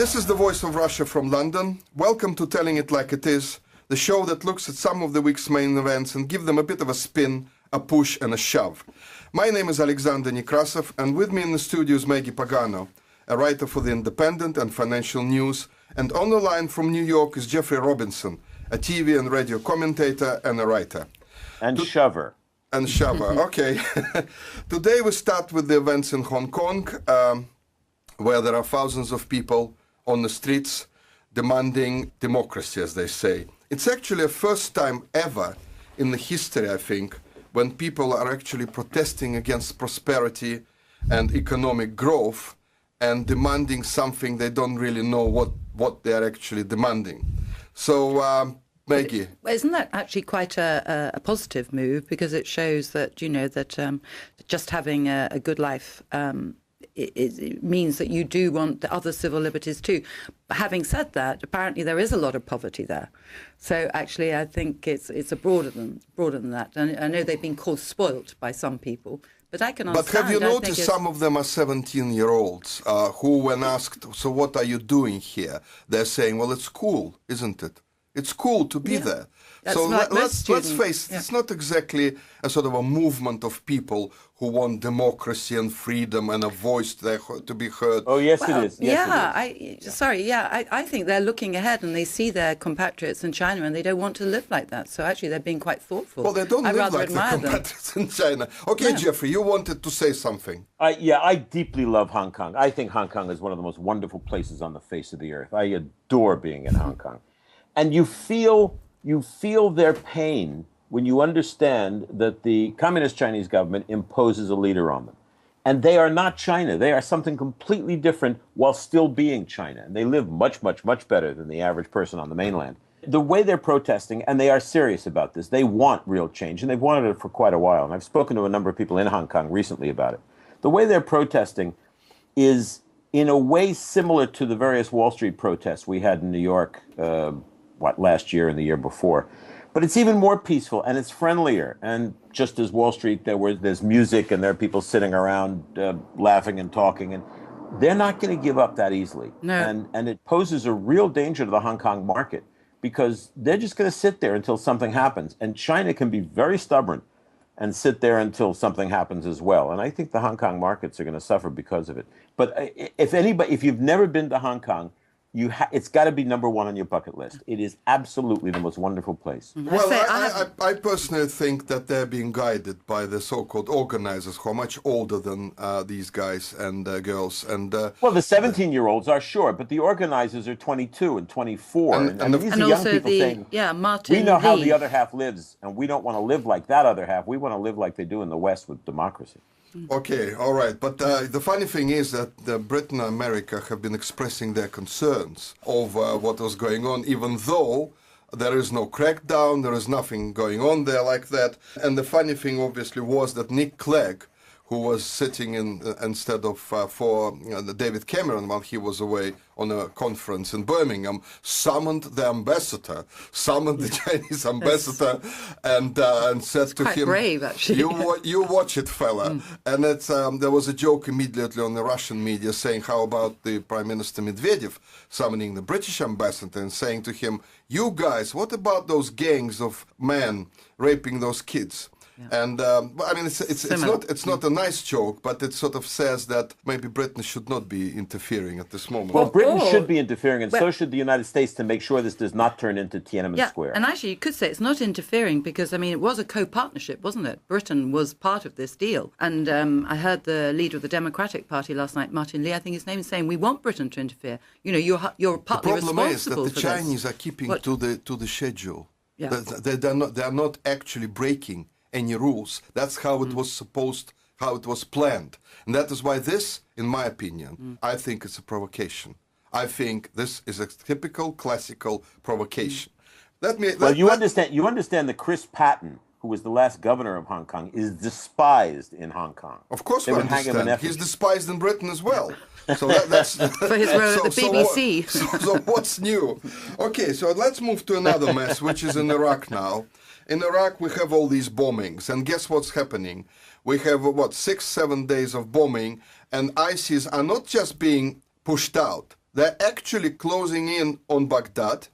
This is the Voice of Russia from London. Welcome to Telling It Like It Is, the show that looks at some of the week's main events and give them a bit of a spin, a push and a shove. My name is Alexander Nekrassov, and with me in the studio is Maggie Pagano, a writer for The Independent and Financial News, and on the line from New York is Jeffrey Robinson, a TV and radio commentator and a writer. And shover. And shover, okay. Today we start with the events in Hong Kong, where there are thousands of people on the streets demanding democracy, as they say. It's actually a first time ever in the history, I think, when people are actually protesting against prosperity and economic growth and demanding something they don't really know what they're actually demanding. So, Maggie. Well, isn't that actually quite a positive move? Because it shows that, you know, that just having a good life it means that you do want the other civil liberties too. But having said that, apparently there is a lot of poverty there. So actually, I think it's broader than that. And I know they've been called spoilt by some people, but I can understand. But have you noticed some of them are 17-year-olds who, when asked, so what are you doing here? They're saying, well, it's cool, isn't it? It's cool to be there. That's so like let's face it, it's not exactly a sort of a movement of people who want democracy and freedom and a voice to be heard. Oh, yes, it is. Yes, it is. I think they're looking ahead and they see their compatriots in China and they don't want to live like that. So actually they're being quite thoughtful. Well, they don't live like their compatriots in China. Okay, Jeffrey, you wanted to say something. I deeply love Hong Kong. I think Hong Kong is one of the most wonderful places on the face of the earth. I adore being in Hong Kong. And you feel their pain when you understand that the Communist Chinese government imposes a leader on them. And they are not China. They are something completely different while still being China. And they live much, much, much better than the average person on the mainland. The way they're protesting, and they are serious about this, they want real change, and they've wanted it for quite a while. And I've spoken to a number of people in Hong Kong recently about it. The way they're protesting is in a way similar to the various Wall Street protests we had in New York last year and the year before. But it's even more peaceful and it's friendlier. And just as Wall Street, there's music and there are people sitting around laughing and talking. And they're not going to give up that easily. No. And it poses a real danger to the Hong Kong market because they're just going to sit there until something happens. And China can be very stubborn and sit there until something happens as well. And I think the Hong Kong markets are going to suffer because of it. But if you've never been to Hong Kong, it's got to be number one on your bucket list. It is absolutely the most wonderful place. Well, I personally think that they're being guided by the so-called organizers who are much older than these guys and girls. And well, the 17-year-olds are sure, but the organizers are 22 and 24. And these are young people saying, Martin we know how Lee. the other half lives, and we don't want to live like that other half. We want to live like they do in the West with democracy. Okay, all right. But the funny thing is that Britain and America have been expressing their concerns over what was going on, even though there is no crackdown, there is nothing going on there like that. And the funny thing, obviously, was that Nick Clegg, who was sitting in instead of for David Cameron while he was away on a conference in Birmingham, summoned the ambassador, the Chinese ambassador, and said to him, brave, actually. You watch it, fella. And it's, there was a joke immediately on the Russian media saying, how about the Prime Minister Medvedev summoning the British ambassador and saying to him, you guys, what about those gangs of men raping those kids? Yeah. And I mean, it's not a nice joke, but it sort of says that maybe Britain should not be interfering at this moment. Well, Britain should be interfering, and so should the United States to make sure this does not turn into Tiananmen Square. And actually, you could say it's not interfering because, I mean, it was a co-partnership, wasn't it? Britain was part of this deal. And I heard the leader of the Democratic Party last night, Martin Lee, I think his name is saying, we want Britain to interfere. You know, you're partly responsible for this. The problem is that the Chinese are keeping to the schedule. Yeah. They're not actually breaking any rules. That's how it was how it was planned. And that is why this, in my opinion, I think it's a provocation. I think this is a typical classical provocation. You understand that Chris Patton, who was the last governor of Hong Kong, is despised in Hong Kong. Of course we understand. He's despised in Britain as well. So that's for his role at the BBC. So what's new? Okay, so let's move to another mess, which is in Iraq now. In Iraq, we have all these bombings, and guess what's happening? We have, 6-7 days of bombing, and ISIS are not just being pushed out, They're actually closing in on Baghdad.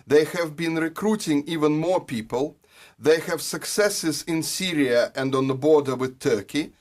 They have been recruiting even more people. They have successes in Syria and on the border with Turkey.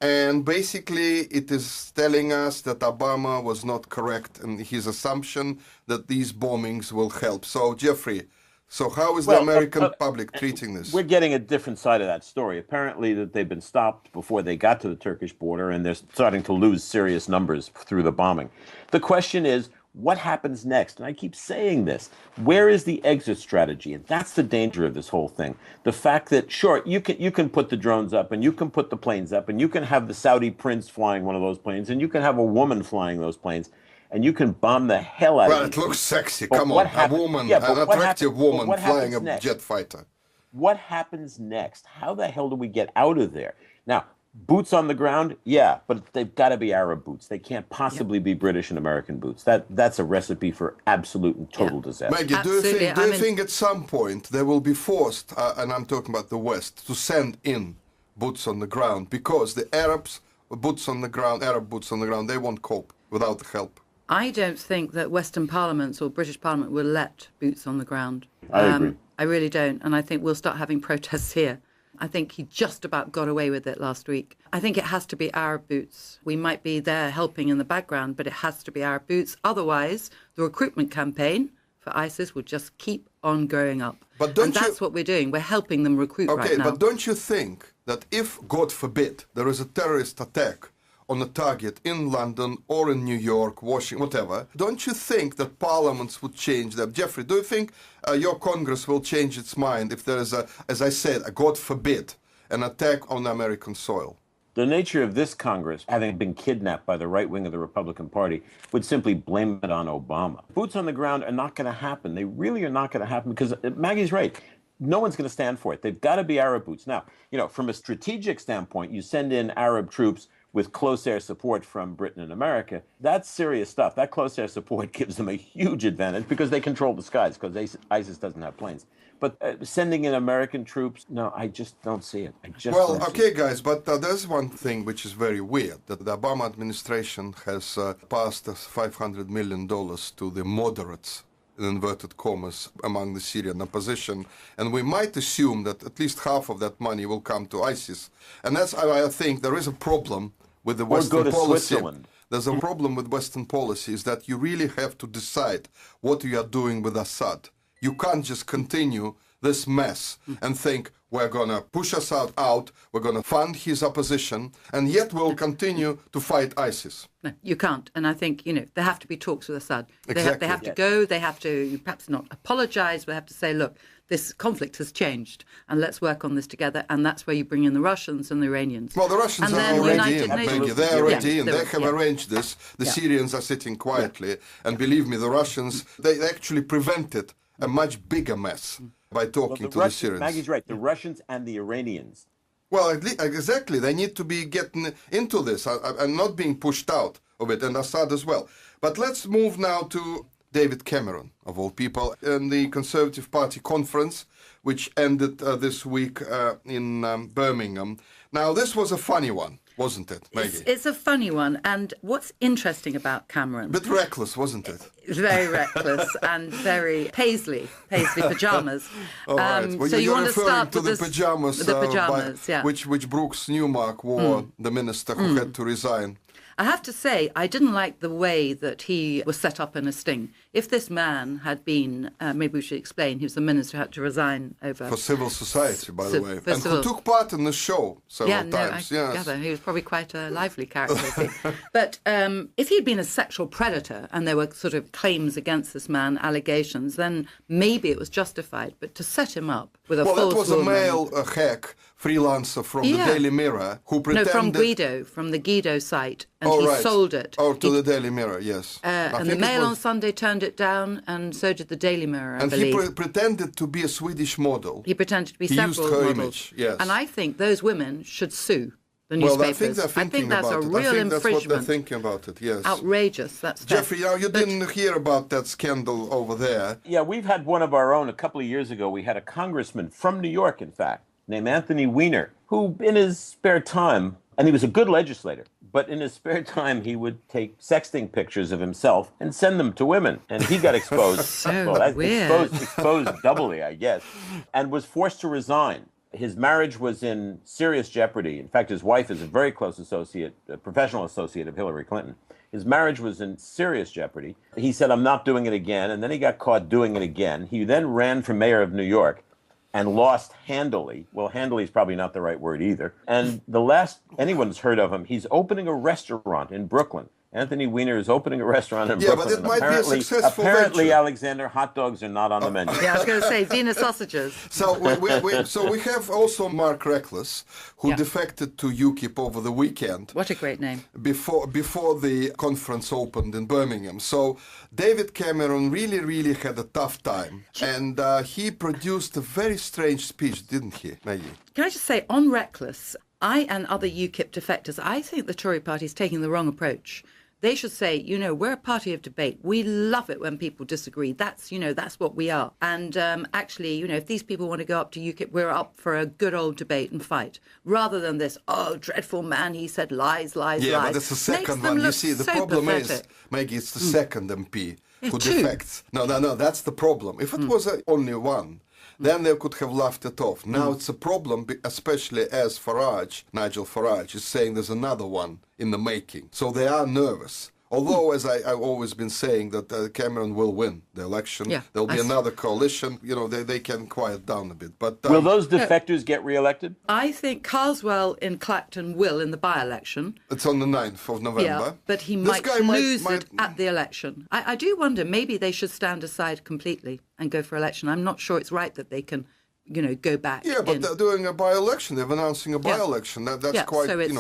And basically, it is telling us that Obama was not correct in his assumption that these bombings will help. So, Jeffrey, so how is the American public treating this? We're getting a different side of that story. Apparently that they've been stopped before they got to the Turkish border, and they're starting to lose serious numbers through the bombing. The question is, what happens next? And I keep saying this. Where is the exit strategy? And that's the danger of this whole thing. The fact that, sure, you can put the drones up, and you can put the planes up, and you can have the Saudi prince flying one of those planes, and you can have a woman flying those planes, and you can bomb the hell out of it looks sexy. Come on, a woman, an attractive woman flying a jet fighter. What happens next? How the hell do we get out of there? Now, boots on the ground, yeah, but they've got to be Arab boots. They can't possibly be British and American boots. That's a recipe for absolute and total disaster. Maggie, do you think at some point they will be forced, and I'm talking about the West, to send in boots on the ground? Because the Arabs, Arab boots on the ground, they won't cope without the help. I don't think that Western parliaments or British Parliament will let boots on the ground. I agree. I really don't. And I think we'll start having protests here. I think he just about got away with it last week. I think it has to be Arab boots. We might be there helping in the background, but it has to be Arab boots. Otherwise, the recruitment campaign for ISIS will just keep on growing up. And that's what we're doing. We're helping them recruit right now. But don't you think that if, God forbid, there is a terrorist attack on a target in London or in New York, Washington, whatever, don't you think that parliaments would change them? Jeffrey, do you think your Congress will change its mind if there is, as I said, God forbid, an attack on American soil? The nature of this Congress, having been kidnapped by the right wing of the Republican Party, would simply blame it on Obama. Boots on the ground are not going to happen. They really are not going to happen because Maggie's right. No one's going to stand for it. They've got to be Arab boots. Now, from a strategic standpoint, you send in Arab troops with close air support from Britain and America. That's serious stuff. That close air support gives them a huge advantage because they control the skies, because ISIS doesn't have planes. But sending in American troops, no, I just don't see it. Guys, but there's one thing which is very weird, that the Obama administration has passed $500 million to the moderates, in inverted commas, among the Syrian opposition. And we might assume that at least half of that money will come to ISIS. And that's why I think there is a problem with the Western policy. There's a problem with Western policy is that you really have to decide what you are doing with Assad. You can't just continue this mess and think we're going to push Assad out, we're going to fund his opposition, and yet we'll continue to fight ISIS. No, you can't. And I think, there have to be talks with Assad. Exactly. They have to go, they have to perhaps not apologize, but have to say, look, this conflict has changed, and let's work on this together. And that's where you bring in the Russians and the Iranians. Well, the Russians are already in, Maggie. They're already in. They have arranged this. The Syrians are sitting quietly. And believe me, the Russians, they actually prevented a much bigger mess by talking to the Syrians. Maggie's right. The Russians and the Iranians. Well, exactly. They need to be getting into this and not being pushed out of it, and Assad as well. But let's move now to David Cameron, of all people, in the Conservative Party conference, which ended this week in Birmingham. Now, this was a funny one, wasn't it, Maggie? It's a funny one. And what's interesting about Cameron... A bit reckless, wasn't it? Very reckless and very Paisley pyjamas. All right. Well, so you want to start to with the pajamas, which Brooks Newmark wore, the minister who had to resign. I have to say, I didn't like the way that he was set up in a sting. If this man had been, maybe we should explain, he was the minister who had to resign over... For civil society, by the way. And who took part in the show several times. I gather. He was probably quite a lively character. But if he'd been a sexual predator and there were sort of claims against this man, allegations, then maybe it was justified. But to set him up with a false woman... Well, that was a male hack freelancer from the Daily Mirror who pretended... No, from the Guido site. And he sold it. Oh, to the Daily Mirror, yes. And the Mail on Sunday turned it down, and so did the Daily Mirror, I believe. And he pretended to be a Swedish model. He pretended to be several models. Image, yes. And I think those women should sue the newspapers. I think that's a real infringement. That's what they're thinking about it, yes. Outrageous, that's Jeffrey, you didn't hear about that scandal over there. Yeah, we've had one of our own a couple of years ago. We had a congressman from New York, in fact, named Anthony Weiner, who in his spare time, and he was a good legislator, But in his spare time, he would take sexting pictures of himself and send them to women. And he got exposed. So that's weird. exposed doubly, I guess, and was forced to resign. His marriage was in serious jeopardy. In fact, his wife is a very close associate, a professional associate of Hillary Clinton. His marriage was in serious jeopardy. He said, I'm not doing it again. And then he got caught doing it again. He then ran for mayor of New York and lost handily. Well, handily is probably not the right word either. And the last anyone's heard of him, he's opening a restaurant in Brooklyn. Anthony Weiner is opening a restaurant in Brooklyn. Yeah, but it might be a successful apparently, venture. Alexander, hot dogs are not on the menu. Yeah, I was going to say Wiener sausages. So we have also Mark Reckless, who defected to UKIP over the weekend. What a great name. Before the conference opened in Birmingham. So David Cameron really had a tough time. And he produced a very strange speech, didn't he, Maggie? Can I just say, on Reckless, I and other UKIP defectors, I think the Tory party is taking the wrong approach. They should say, we're a party of debate. We love it when people disagree. That's what we are. And actually, if these people want to go up to UKIP, we're up for a good old debate and fight. Rather than this, dreadful man, he said lies. Yeah, but it's the second one. You see, the problem is, Maggie, it's the second MP who defects. No, that's the problem. If it was only one, then they could have laughed it off. Now it's a problem, especially as Nigel Farage, is saying there's another one in the making. So they are nervous. Although, as I've always been saying, that Cameron will win the election. Yeah, There'll be another coalition. They can quiet down a bit. But will those defectors get re-elected? I think Carswell in Clacton will in the by-election. It's on the 9th of November. Yeah, but he might lose it at the election. I do wonder, maybe they should stand aside completely and go for election. I'm not sure it's right that they can, go back. Yeah, but they're doing a by-election. They're announcing a by-election. That's quite, so it's,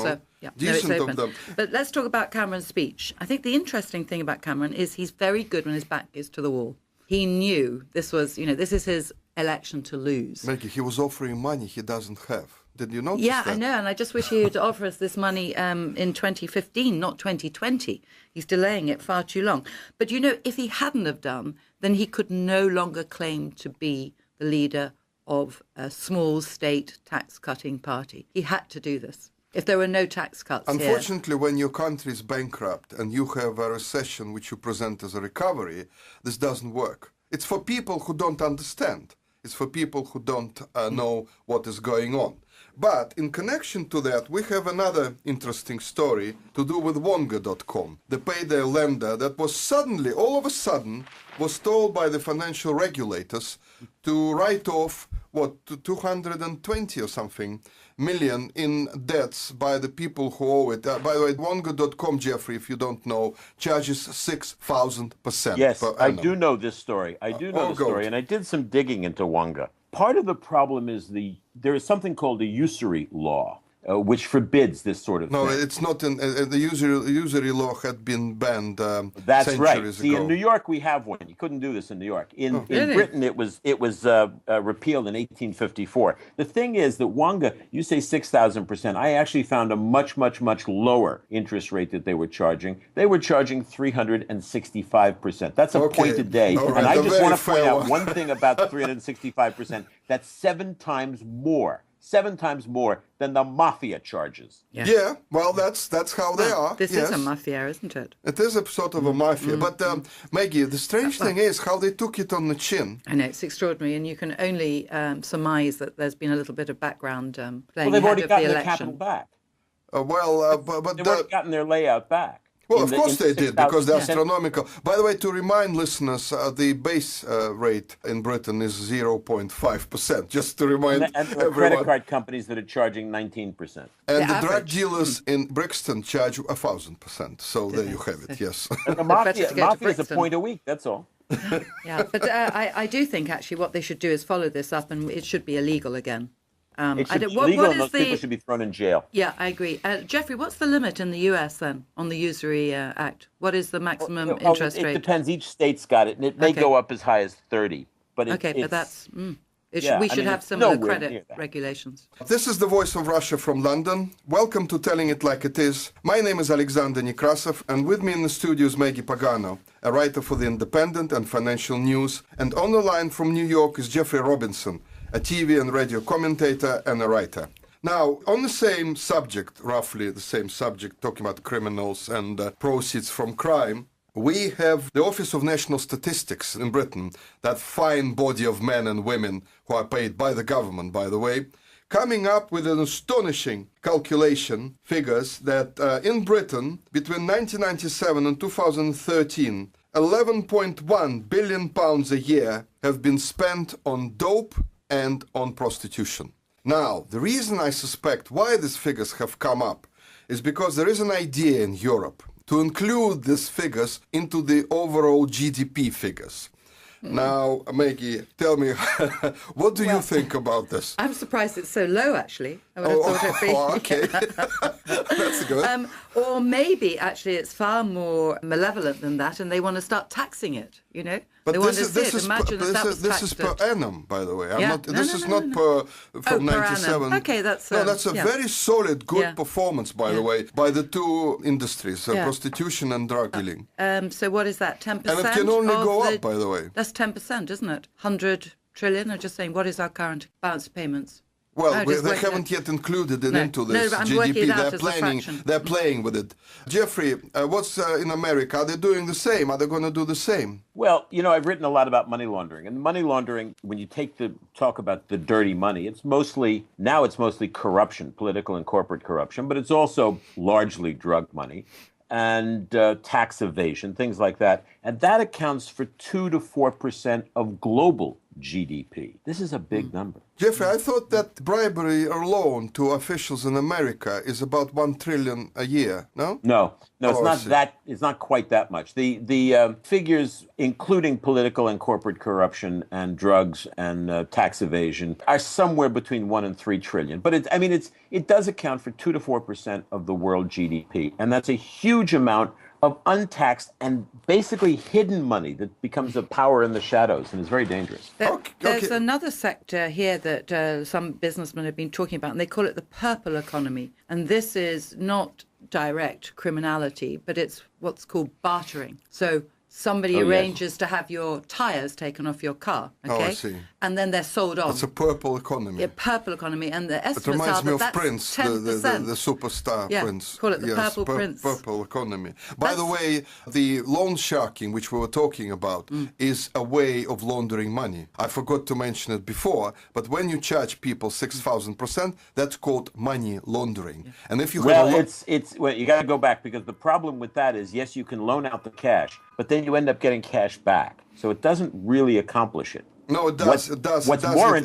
decent of them. But let's talk about Cameron's speech. I think the interesting thing about Cameron is he's very good when his back is to the wall. He knew this was, this is his election to lose. Maggie, he was offering money he doesn't have. Did you notice that? I know, and I just wish he would offer us this money in 2015, not 2020. He's delaying it far too long. But, if he hadn't have done, then he could no longer claim to be the leader of a small state tax-cutting party. He had to do this. If there were no tax cuts Unfortunately, when your country is bankrupt and you have a recession which you present as a recovery, this doesn't work. It's for people who don't understand. It's for people who don't know what is going on. But in connection to that, we have another interesting story to do with Wonga.com, the payday lender that was all of a sudden, was told by the financial regulators to write off, 220 or something million in debts by the people who owe it. By the way, Wonga.com, Jeffrey, if you don't know, charges 6,000%. Yes, I do know this story. I do know the story, and I did some digging into Wonga. Part of the problem is there is something called the usury law, which forbids this sort of thing. No, it's not. The usury law had been banned That's centuries right. ago. See, in New York, we have one. You couldn't do this in New York. In Britain, it was repealed in 1854. The thing is that Wonga, you say 6,000%. I actually found a much lower interest rate that they were charging. They were charging 365%. That's a point a day. Right. And I just want to point out one thing about the 365%. That's 7 times more than the mafia charges. Yeah, well, that's how they are. This is a mafia, isn't it? It is a sort of a mafia. But, Maggie, the strange thing is how they took it on the chin. I know, it's extraordinary, and you can only surmise that there's been a little bit of background playing Well, they've already ahead of gotten the their election. capital back. But They've already gotten their layout back. Well, of course they did, because they're astronomical. By the way, to remind listeners, the base rate in Britain is 0.5%, just to remind And there are everyone. credit card companies that are charging 19%. And the drug dealers in Brixton charge 1,000%. So there you have it, yes. And the Better to go to mafia is a Brixton. point a week, that's all. Yeah, but I do think, actually, what they should do is follow this up, and it should be illegal again. It should be legal, and those people should be thrown in jail. Yeah, I agree. Jeffrey, what's the limit in the US then on the Usury Act? What is the maximum interest rate? It depends. Each state's got it, and it may go up as high as 30. But but that's... we should have similar credit regulations. This is the Voice of Russia from London. Welcome to Telling It Like It Is. My name is Alexander Nekrassov, and with me in the studio is Maggie Pagano, a writer for The Independent and Financial News. And on the line from New York is Jeffrey Robinson, a TV and radio commentator and a writer. Now, on the same subject, roughly the same subject, talking about criminals and proceeds from crime, we have the Office of National Statistics in Britain, that fine body of men and women who are paid by the government, by the way, coming up with an astonishing calculation figures that in Britain, between 1997 and 2013, 11.1 billion pounds a year have been spent on dope and on prostitution. Now, the reason I suspect why these figures have come up is because there is an idea in Europe to include these figures into the overall GDP figures. Now, Maggie, tell me, what do you think about this? I'm surprised it's so low, actually. I would have thought it'd be. Okay. That's good. Or maybe, actually, it's far more malevolent than that, and they want to start taxing it, you know? But they want to see it. Imagine if that was this is taxed per at- annum, by the way. Yeah. This is not no. from per 97. annum. Okay, that's that's a yeah. very solid, good Yeah. performance, by the Yeah. way, by the two industries, Yeah. prostitution and drug dealing. So what is that? 10%? And it can only of go the- up, by the way. That's 10%, isn't it? 100 trillion. I'm just saying, what is our current balance of payments? Well, No, just they working haven't yet included it No. into No, this but I'm GDP. working it out as a fraction. They're playing with it. Jeffrey, what's in America? Are they doing the same? Are they going to do the same? Well, I've written a lot about money laundering. And money laundering, when you talk about the dirty money, it's mostly corruption, political and corporate corruption, but it's also largely drug money and tax evasion, things like that. And that accounts for 2 to 4% of global GDP. This is a big number. Jeffrey, I thought that bribery or loan to officials in America is about 1 trillion a year, no? No, it's I not see. that. It's not quite that much. The figures, including political and corporate corruption and drugs and tax evasion, are somewhere between 1 and 3 trillion. But it does account for 2 to 4% of the world GDP, and that's a huge amount of untaxed and basically hidden money that becomes a power in the shadows and is very dangerous. There's another sector here that some businessmen have been talking about, and they call it the purple economy. And this is not direct criminality, but it's what's called bartering. So somebody arranges to have your tyres taken off your car, okay? I see. And then they're sold on. It's a purple economy. Yeah, purple economy, and the It estimates reminds are me that of that's Prince, 10%. the superstar Yeah, Prince. call it the Purple Prince. Purple economy. By the way, the loan sharking, which we were talking about, is a way of laundering money. I forgot to mention it before, but when you charge people 6,000%, that's called money laundering. Yeah. And if you well, you got to go back, because the problem with that is, yes, you can loan out the cash, but then you end up getting cash back. So it doesn't really accomplish it. No, it does. What's more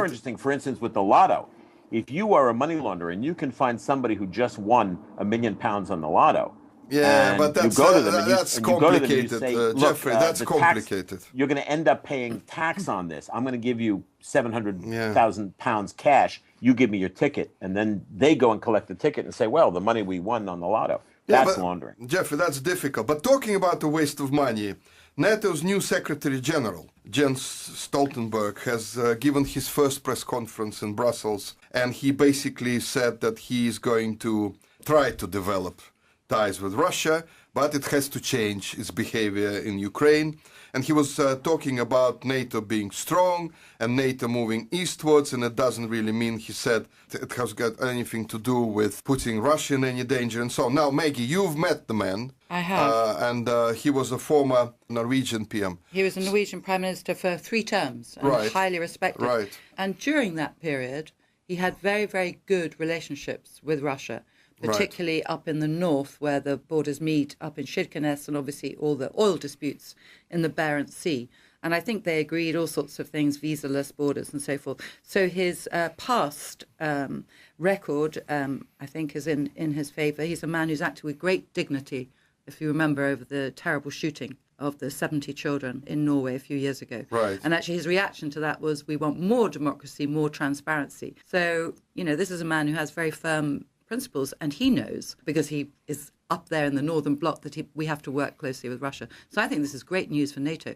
interesting, for instance, with the lotto, if you are a money launderer and you can find somebody who just won £1 million on the lotto, yeah, but that's complicated, Jeffrey. That's complicated. You're going to end up paying tax on this. I'm going to give you £700,000 cash. You give me your ticket, and then they go and collect the ticket and say, "Well, the money we won on the lotto." That's laundering. Jeffrey, that's difficult. But talking about the waste of money, NATO's new Secretary General, Jens Stoltenberg, has given his first press conference in Brussels, and he basically said that he is going to try to develop ties with Russia, but it has to change its behavior in Ukraine. And he was talking about NATO being strong and NATO moving eastwards, and it doesn't really mean, he said, it has got anything to do with putting Russia in any danger and so on. Now, Maggie, you've met the man. I have. And he was a former Norwegian PM. He was a Norwegian Prime Minister for 3 terms and highly respected. Right. And during that period, he had very, very good relationships with Russia, particularly up in the north where the borders meet, up in Kirkenes, and obviously all the oil disputes in the Barents Sea. And I think they agreed all sorts of things, visa-less borders and so forth. So his past record, I think, is in his favour. He's a man who's acted with great dignity, if you remember, over the terrible shooting of the 70 children in Norway a few years ago. Right. And actually his reaction to that was, we want more democracy, more transparency. So, this is a man who has very firm principles, and he knows, because he is up there in the northern bloc, that we have to work closely with Russia. So I think this is great news for NATO.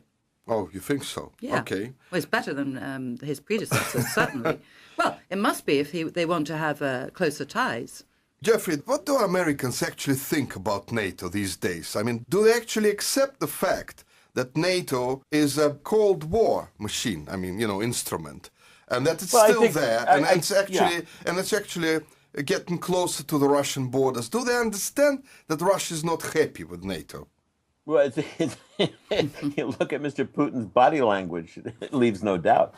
Oh, you think so? Yeah. Okay. Well, it's better than his predecessors, certainly. Well, it must be if they want to have closer ties. Jeffrey, what do Americans actually think about NATO these days? I mean, do they actually accept the fact that NATO is a Cold War machine, instrument, and that it's Well, I still think- there, I- and I- it's actually getting closer to the Russian borders. Do they understand that Russia is not happy with NATO? Well, you look at Mr. Putin's body language, it leaves no doubt.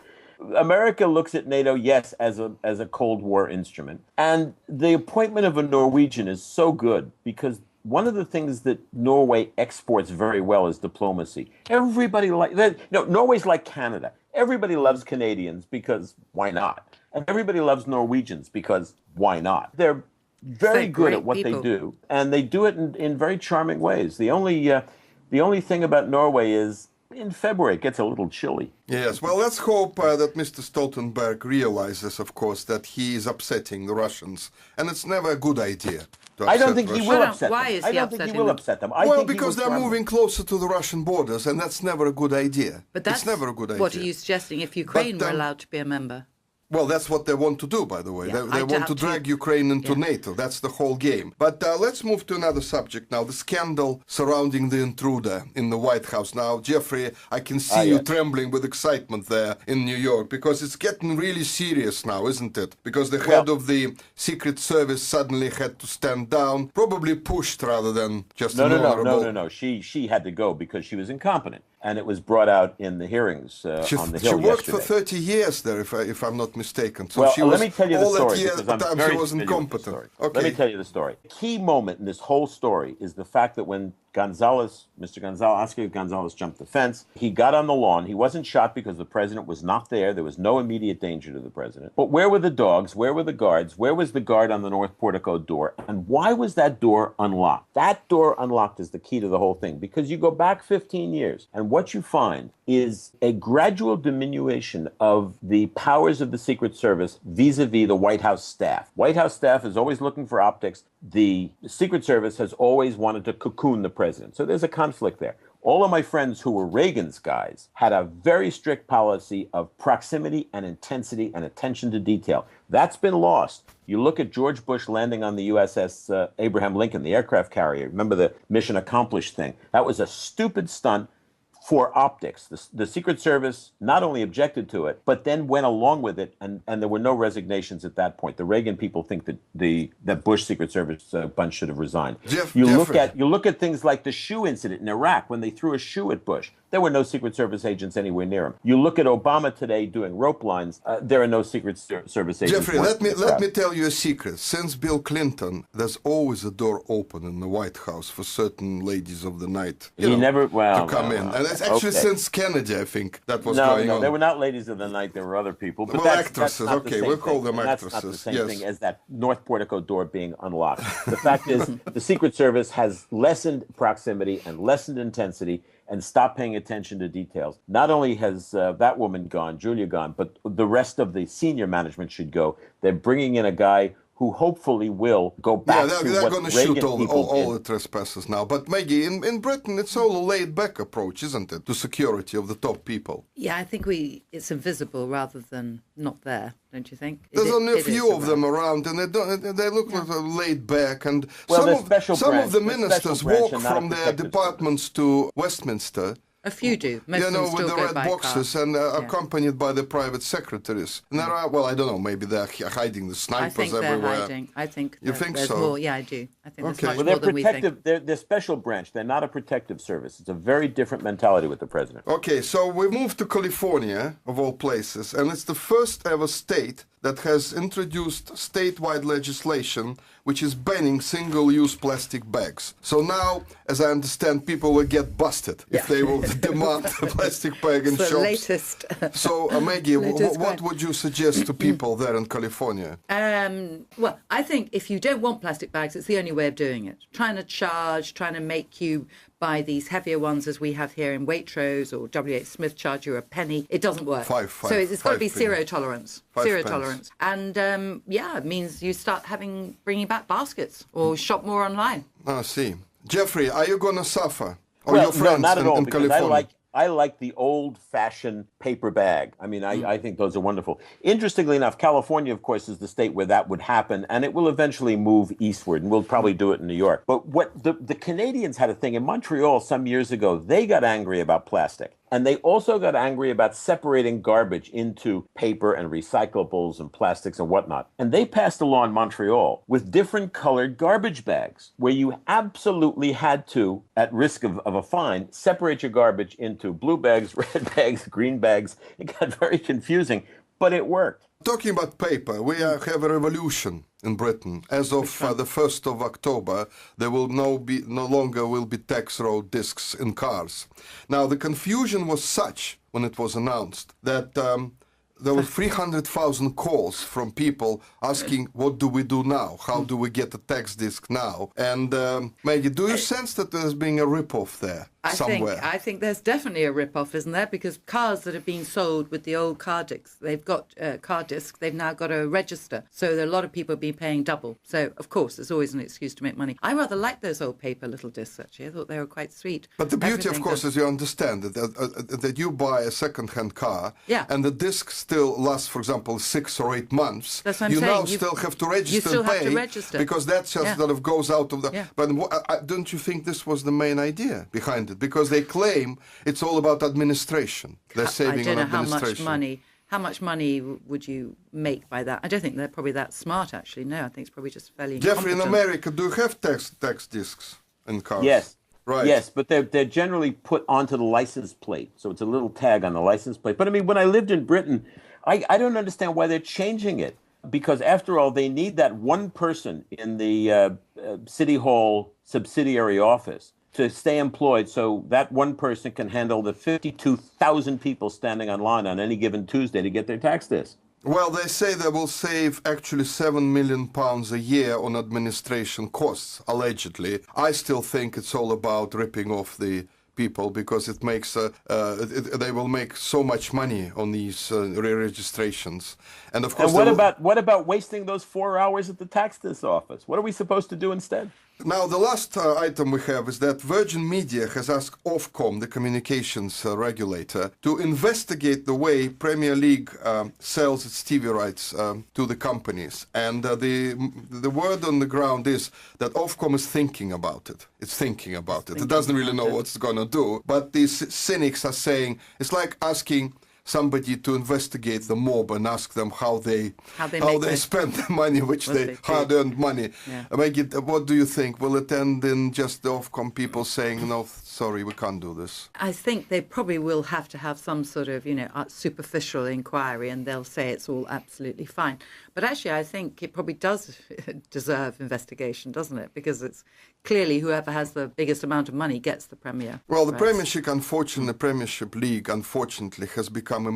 America looks at NATO, yes, as a Cold War instrument. And the appointment of a Norwegian is so good because one of the things that Norway exports very well is diplomacy. Everybody Norway's like Canada. Everybody loves Canadians because why not? And everybody loves Norwegians because why not? They're very They're good at great what people. they do, and they do it in very charming ways. The only thing about Norway is in February it gets a little chilly. Yes, well, let's hope that Mr. Stoltenberg realizes, of course, that he is upsetting the Russians, and it's never a good idea. I don't think he will Well, upset why them. is I he don't think he upsetting will them? upset them. Well, think he because will they're charm them. moving closer to the Russian borders, and that's never a good idea. But that's it's never a good idea. what are you suggesting if Ukraine But, were allowed to be a member? Well, that's what they want to do, by the way. Yeah, They I want to doubt drag you- Ukraine into Yeah. NATO. That's the whole game. But let's move to another subject now, the scandal surrounding the intruder in the White House. Now, Jeffrey, I can see you yes. trembling with excitement there in New York, because it's getting really serious now, isn't it? Because the head of the Secret Service suddenly had to stand down, probably pushed rather than just an honorable... No. She had to go because she was incompetent, and it was brought out in the hearings on the She Hill worked yesterday. for 30 years there, if I'm not mistaken. So Well, she let was me tell you the all story that year, because I'm time very she was familiar with the incompetent. story. Okay. Let me tell you the story. Key moment in this whole story is the fact that when Oscar Gonzalez jumped the fence, he got on the lawn. He wasn't shot because the president was not there. There was no immediate danger to the president. But where were the dogs? Where were the guards? Where was the guard on the north portico door? And why was that door unlocked? That door unlocked is the key to the whole thing, because you go back 15 years and what you find is a gradual diminution of the powers of the Secret Service vis-a-vis the White House staff. White House staff is always looking for optics. The Secret Service has always wanted to cocoon the president. So there's a conflict there. All of my friends who were Reagan's guys had a very strict policy of proximity and intensity and attention to detail. That's been lost. You look at George Bush landing on the USS Abraham Lincoln, the aircraft carrier. Remember the mission accomplished thing? That was a stupid stunt for optics. The Secret Service not only objected to it, but then went along with it, and there were no resignations at that point. The Reagan people think that that Bush Secret Service bunch should have resigned. You look at things like the shoe incident in Iraq when they threw a shoe at Bush. There were no Secret Service agents anywhere near him. You look at Obama today doing rope lines. There are no Secret Service agents. Jeffrey, let me tell you a secret. Since Bill Clinton, there's always a door open in the White House for certain ladies of the night. To come in. And it's actually since Kennedy, I think, that was going on. No, they were not ladies of the night. There were other people. But well, actresses. Okay, we'll call them actresses. That's not the same thing as that North Portico door being unlocked. The fact is, the Secret Service has lessened proximity and lessened intensity and stopped paying attention to details. Not only has that woman gone, Julia gone, but the rest of the senior management should go. They're bringing in a guy who hopefully will go back to what they're going to shoot Reagan all the trespassers now. But Maggie, in Britain, it's all a laid-back approach, isn't it, to security of the top people? Yeah, I think it's invisible rather than not there, don't you think? There's only a few of them around, and they look like laid back. And well, some of the ministers walk from their departments to Westminster. A few do. Most of them with still the go red by boxes car. and accompanied by the private secretaries. And there are, well, I don't know, maybe they're hiding the snipers I think everywhere. they're hiding. I think You think there's so? more. Yeah, I do. I think there's much Well, more they're than we think. protective. They're special branch. They're not a protective service. It's a very different mentality with the president. Okay, so we moved to California, of all places, and it's the first ever state that has introduced statewide legislation which is banning single-use plastic bags. So now, as I understand, people will get busted if they will demand a plastic bag in It's shops. the latest. So, Maggie, latest what crime. would you suggest to people there in California? Well, I think if you don't want plastic bags, it's the only way of doing it. Trying to make you buy these heavier ones as we have here in Waitrose or W.H. Smith charge you a penny. It doesn't work. So it's got to be zero pence. tolerance. 5 Zero pence. tolerance. And it means you start bringing back baskets or shop more online. I see. Jeffrey, are you going to suffer? Or Well, your friends no, not at all, in because California? I like the old-fashioned paper bag. I mean, I think those are wonderful. Interestingly enough, California, of course, is the state where that would happen, and it will eventually move eastward, and we'll probably do it in New York. But what the Canadians had a thing in Montreal some years ago. They got angry about plastic, And they also got angry about separating garbage into paper and recyclables and plastics and whatnot. And they passed a law in Montreal with different colored garbage bags where you absolutely had to, at risk of a fine, separate your garbage into blue bags, red bags, green bags. It got very confusing, but it worked. Talking about paper, we have a revolution in Britain. As of the 1st of October, there will no longer will be tax road discs in cars. Now, the confusion was such when it was announced that there were 300,000 calls from people asking, what do we do now? How do we get a tax disc now? And Maggie, do you sense that there's been a rip-off there somewhere? I think there's definitely a rip-off, isn't there? Because cars that have been sold with the old car discs, they've got car discs, they've now got to register. So there are a lot of people have been paying double. So, of course, there's always an excuse to make money. I rather like those old paper little discs, actually. I thought they were quite sweet. But the beauty, of course, is you understand that you buy a second-hand car, and the disc still lasts, for example, 6 or 8 months. That's what I'm you saying. Now still have to register you still and have pay to register. Because that just sort of goes out of the... Yeah. But don't you think this was the main idea behind it? Because they claim it's all about administration. They're saving on administration. How much money would you make by that? I don't think they're probably that smart, actually. No, I think it's probably just fairly Jeffrey, in incompetent. America, do you have tax discs in cars? Yes. Right. Yes, but they're generally put onto the license plate. So it's a little tag on the license plate. But I mean, when I lived in Britain, I don't understand why they're changing it. Because after all, they need that one person in the City Hall subsidiary office to stay employed so that one person can handle the 52,000 people standing online on any given Tuesday to get their tax disc. Well, they say they will save actually £7 million a year on administration costs, allegedly. I still think it's all about ripping off the people because it makes they will make so much money on these re-registrations. And of course, what about wasting those 4 hours at the tax office? What are we supposed to do instead? Now, the last item we have is that Virgin Media has asked Ofcom, the communications regulator, to investigate the way Premier League sells its TV rights to the companies. And the word on the ground is that Ofcom is thinking about it. It's thinking about it. It doesn't really know what it's going to do. But these cynics are saying it's like asking somebody to investigate the mob and ask them how they spend the money, which they hard-earned money. Yeah. Maggie, what do you think? Will it end in just the Ofcom people saying, no, sorry, we can't do this? I think they probably will have to have some sort of, superficial inquiry, and they'll say it's all absolutely fine. But actually, I think it probably does deserve investigation, doesn't it? Because it's clearly whoever has the biggest amount of money gets the Premier. Well, the Premiership League, unfortunately, has become a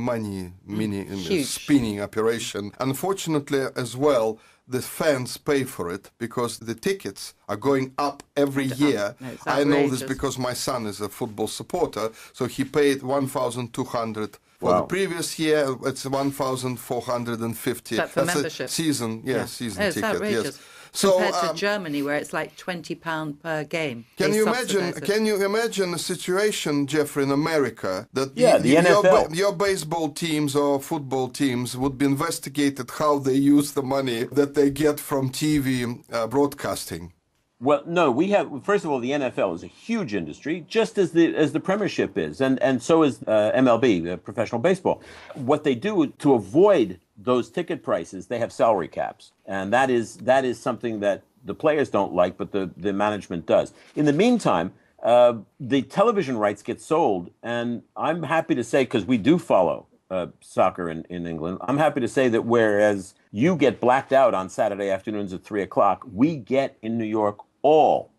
spinning operation. Unfortunately, as well, the fans pay for it because the tickets are going up every year. No, it's I know this outrageous. because my son is a football supporter, so he paid 1,200 for the previous year. It's 1,450. That's for membership. Season It's ticket. outrageous. Yes. So, compared to Germany, where it's like £20 per game. Can They you subsidise it. imagine a situation, Jeffrey, in America that the NFL. Your baseball teams or football teams would be investigated how they use the money that they get from TV broadcasting? Well, no, we have. First of all, the NFL is a huge industry, just as the Premiership is, and so is MLB, professional baseball. What they do to avoid those ticket prices, they have salary caps, and that is something that the players don't like, but the management does. In the meantime, the television rights get sold, and I'm happy to say, because we do follow soccer in England, I'm happy to say that whereas you get blacked out on Saturday afternoons at 3 o'clock, we get in New York all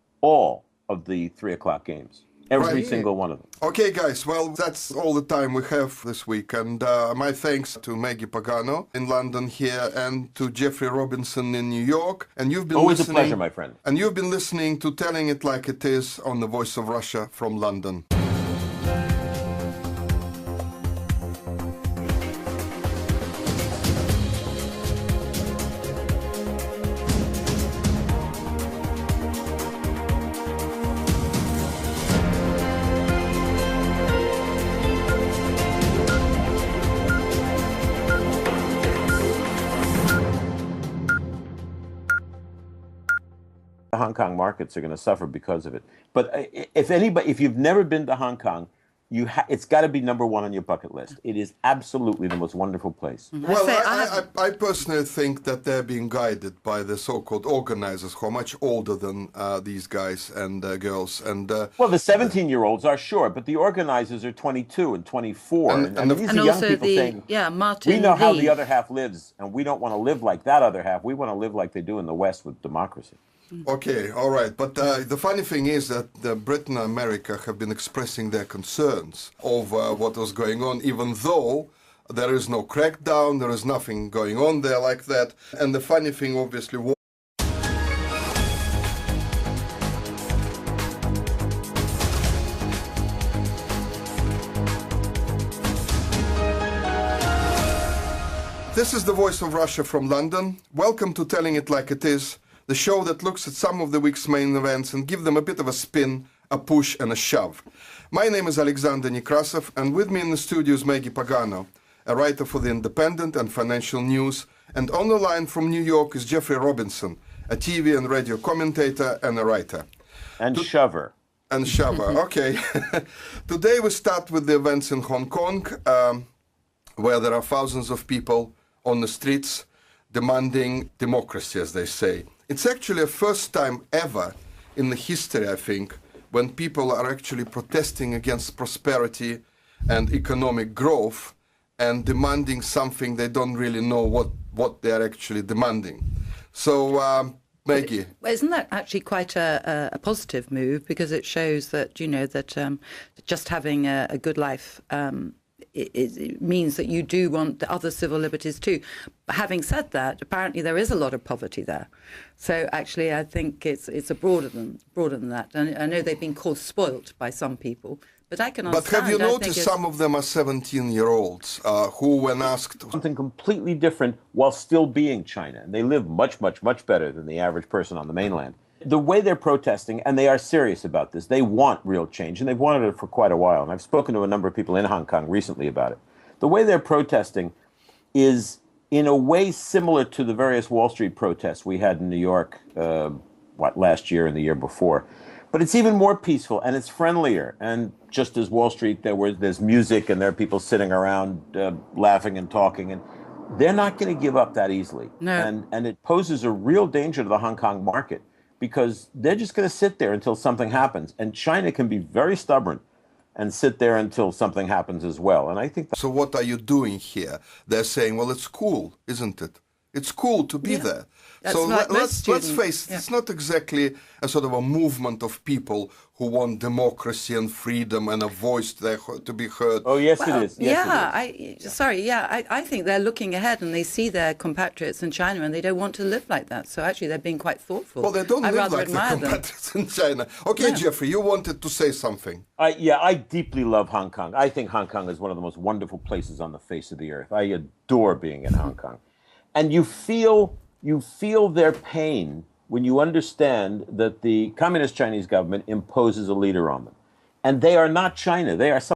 of the 3 o'clock games. Every single one of them. Okay, guys, well, that's all the time we have this week. And my thanks to Maggie Pagano in London here and to Jeffrey Robinson in New York. And you've been Always a pleasure, my friend. And you've been listening to Telling It Like It Is on the Voice of Russia from London. The Hong Kong markets are going to suffer because of it. But if you've never been to Hong Kong, it's got to be number one on your bucket list. It is absolutely the most wonderful place. Well, I personally think that they're being guided by the so-called organizers who are much older than these guys and girls. And well, the 17-year-olds are sure, but the organizers are 22 and 24. And these are young people saying, Martin we know how Lee. the other half lives, and we don't want to live like that other half. We want to live like they do in the West with democracy. Okay, all right. But the funny thing is that Britain and America have been expressing their concerns over what was going on, even though there is no crackdown, there is nothing going on there like that. And the funny thing, obviously, This is the Voice of Russia from London. Welcome to Telling It Like It Is, the show that looks at some of the week's main events and give them a bit of a spin, a push and a shove. My name is Alexander Nekrassov, and with me in the studio is Maggie Pagano, a writer for The Independent and Financial News, and on the line from New York is Jeffrey Robinson, a TV and radio commentator and a writer. And shover. And shover, okay. Today we start with the events in Hong Kong, where there are thousands of people on the streets demanding democracy, as they say. It's actually a first time ever in the history, I think, when people are actually protesting against prosperity and economic growth and demanding something they don't really know what they're actually demanding. So, Maggie. Well, isn't that actually quite a positive move? Because it shows that, that just having a good life it means that you do want the other civil liberties too. Having said that, apparently there is a lot of poverty there. So actually, I think it's broader than that. And I know they've been called spoilt by some people, but I can understand. But have you noticed some of them are 17-year-olds who, when asked something completely different while still being China, and they live much, much, much better than the average person on the mainland. The way they're protesting, and they are serious about this, they want real change, and they've wanted it for quite a while. And I've spoken to a number of people in Hong Kong recently about it. The way they're protesting is in a way similar to the various Wall Street protests we had in New York, last year and the year before. But it's even more peaceful, and it's friendlier. And just as Wall Street, there's music, and there are people sitting around laughing and talking, and they're not going to give up that easily. No. And it poses a real danger to the Hong Kong market, because they're just going to sit there until something happens. And China can be very stubborn and sit there until something happens as well. And I think So what are you doing here? They're saying, well, it's cool, isn't it? It's cool to be there. That's So like let's face it, Yeah. it's not exactly a sort of a movement of people who want democracy and freedom and a voice to be heard. Oh, yes, Well, it is. Yes, I think they're looking ahead and they see their compatriots in China and they don't want to live like that. So actually they're being quite thoughtful. Well, they don't I live rather like their admire them. compatriots in China. Okay, Yeah. Jeffrey, you wanted to say something. I deeply love Hong Kong. I think Hong Kong is one of the most wonderful places on the face of the earth. I adore being in Hong Kong. And you feel their pain when you understand that the Communist Chinese government imposes a leader on them. And they are not China. They are